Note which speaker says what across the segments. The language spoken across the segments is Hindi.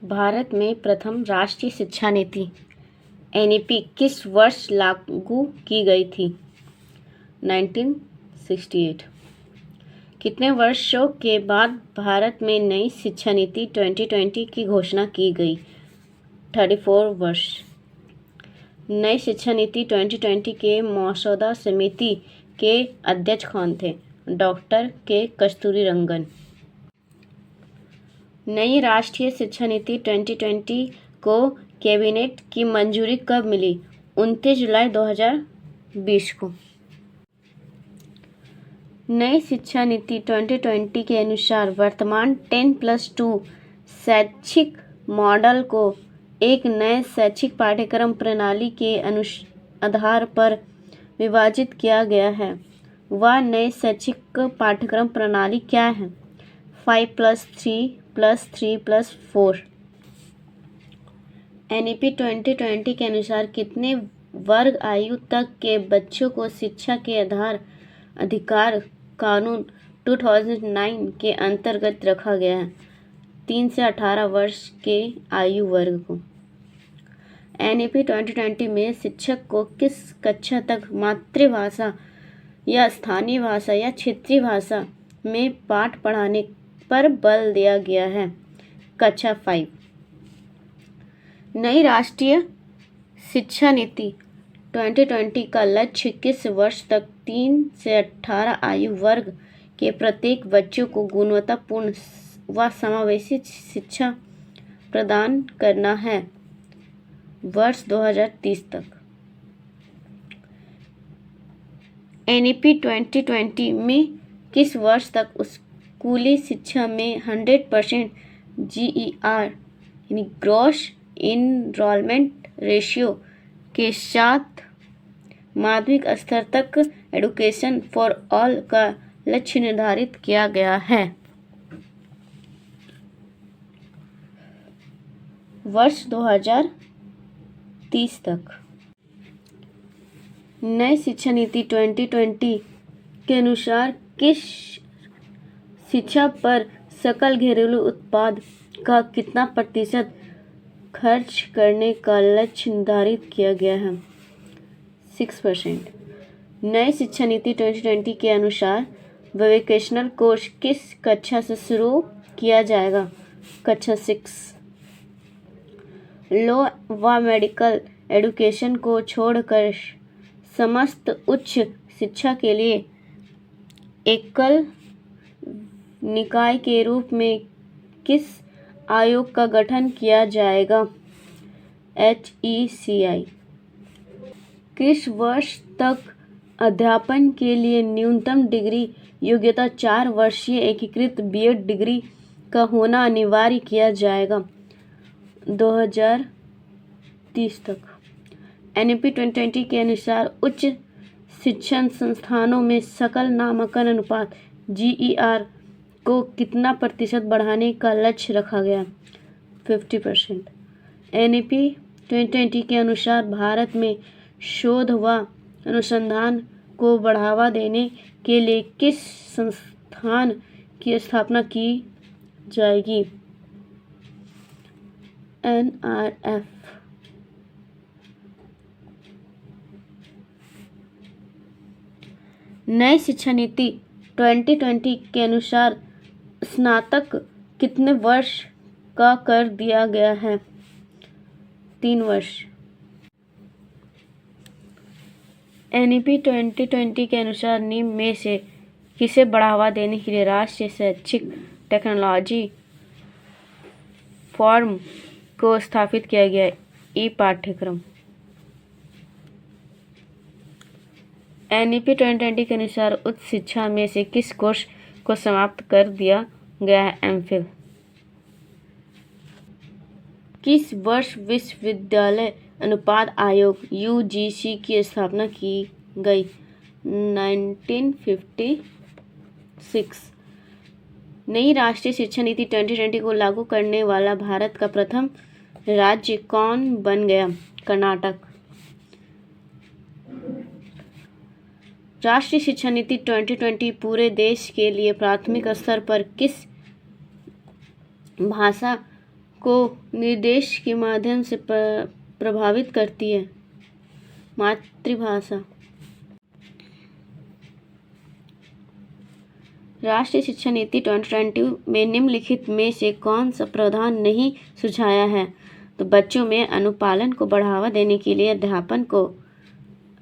Speaker 1: भारत में प्रथम राष्ट्रीय शिक्षा नीति एनईपी किस वर्ष लागू की गई थी? 1968। कितने वर्षों के बाद भारत में नई शिक्षा नीति 2020 की घोषणा की गई? 34 वर्ष। नई शिक्षा नीति 2020 के मसौदा समिति के अध्यक्ष कौन थे? डॉक्टर के कस्तूरीरंगन। नई राष्ट्रीय शिक्षा नीति 2020 को कैबिनेट की मंजूरी कब मिली? 29 जुलाई 2020 को। नई शिक्षा नीति 2020 के अनुसार वर्तमान 10+2 शैक्षिक मॉडल को एक नए शैक्षिक पाठ्यक्रम प्रणाली के आधार पर विभाजित किया गया है। वह नए शैक्षिक पाठ्यक्रम प्रणाली क्या है? 5+3+3+4। एनईपी 2020 के अनुसार कितने वर्ग आयु तक के बच्चों को शिक्षा के अधिकार कानून 2009 के अंतर्गत रखा गया है? 3 से 18 वर्ष के आयु वर्ग को। एनईपी 2020 में शिक्षक को किस कक्षा तक मातृभाषा या स्थानीय भाषा या क्षेत्रीय भाषा में पाठ पढ़ाने पर बल दिया गया है? कक्षा 5। नई राष्ट्रीय शिक्षा नीति 2020 का लक्ष्य किस वर्ष तक 3 से 18 आयु वर्ग के प्रत्येक बच्चों को गुणवत्तापूर्ण व समावेशी शिक्षा प्रदान करना है? वर्ष 2030 तक। एनईपी 2020 में किस वर्ष तक स्कूली शिक्षा में 100% GER यानी ग्रॉस इनरोलमेंट रेशियो के साथ माध्यमिक स्तर तक एजुकेशन फॉर ऑल का लक्ष्य निर्धारित किया गया है? वर्ष 2030 तक। नई शिक्षा नीति 2020 के अनुसार किस शिक्षा पर सकल घरेलू उत्पाद का कितना प्रतिशत खर्च करने का लक्ष्य निर्धारित किया गया है? 6%। नई शिक्षा नीति 2020 के अनुसार वोकेशनल कोर्स किस कक्षा से शुरू किया जाएगा? कक्षा 6। लॉ व मेडिकल एजुकेशन को छोड़कर समस्त उच्च शिक्षा के लिए एकल निकाय के रूप में किस आयोग का गठन किया जाएगा? HECI। किस वर्ष तक अध्यापन के लिए न्यूनतम डिग्री योग्यता 4 वर्षीय एकीकृत बीएड डिग्री का होना अनिवार्य किया जाएगा? 2030 तक। एनईपी 2020 के अनुसार उच्च शिक्षण संस्थानों में सकल नामांकन अनुपात GER को कितना प्रतिशत बढ़ाने का लक्ष्य रखा गया? 50%। एनईपी 2020 के अनुसार भारत में शोध व अनुसंधान को बढ़ावा देने के लिए किस संस्थान की स्थापना की जाएगी? NRF। नई शिक्षा नीति 2020 के अनुसार स्नातक कितने वर्ष का कर दिया गया है? 3 वर्ष। एनईपी 2020 के अनुसार निम्न में से किसे बढ़ावा देने के लिए राष्ट्रीय शैक्षिक टेक्नोलॉजी फॉर्म को स्थापित किया गया? ई-पाठ्यक्रम। एनईपी 2020 के अनुसार उच्च शिक्षा में से किस कोर्स को समाप्त कर दिया गया है? एमफिल। किस वर्ष विश्वविद्यालय अनुपात आयोग UGC की स्थापना की गई? 1956। नई राष्ट्रीय शिक्षा नीति 2020 को लागू करने वाला भारत का प्रथम राज्य कौन बन गया? कर्नाटक। राष्ट्रीय शिक्षा नीति 2020 पूरे देश के लिए प्राथमिक स्तर पर किस भाषा को निर्देश के माध्यम से प्रभावित करती है? मातृभाषा। राष्ट्रीय शिक्षा नीति 2020 में निम्नलिखित में से कौन सा प्रावधान नहीं सुझाया है? तो बच्चों में अनुपालन को बढ़ावा देने के लिए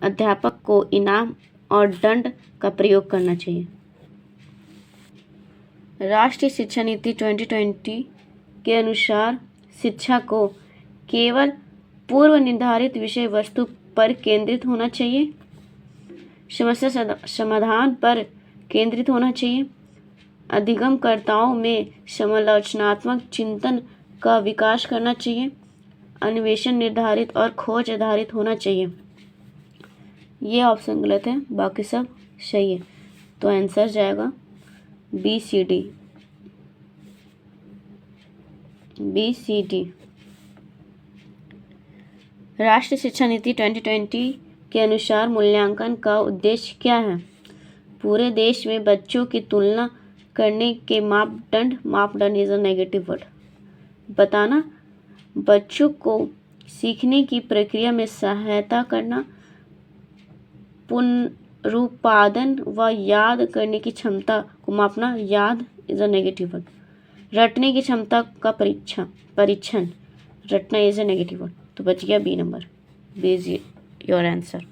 Speaker 1: अध्यापक को इनाम और दंड का प्रयोग करना चाहिए। राष्ट्रीय शिक्षा नीति 2020 के अनुसार शिक्षा को केवल पूर्व निर्धारित विषय वस्तु पर केंद्रित होना चाहिए, समस्या समाधान पर केंद्रित होना चाहिए, अधिगमकर्ताओं में समालोचनात्मक चिंतन का विकास करना चाहिए, अन्वेषण निर्धारित और खोज आधारित होना चाहिए। ये ऑप्शन गलत है, बाकी सब सही है। तो आंसर जाएगा BCD। राष्ट्रीय शिक्षा नीति 2020 के अनुसार मूल्यांकन का उद्देश्य क्या है? पूरे देश में बच्चों की तुलना करने के मापदंड इज अ नेगेटिव वर्ड। बताना, बच्चों को सीखने की प्रक्रिया में सहायता करना, पुनरुत्पादन व याद करने की क्षमता को मापना, याद इज अ नेगेटिव वर्ड। रटने की क्षमता का परीक्षण, रटना इज अ नेगेटिव वर्ड। तो बच गया B number. B is your answer.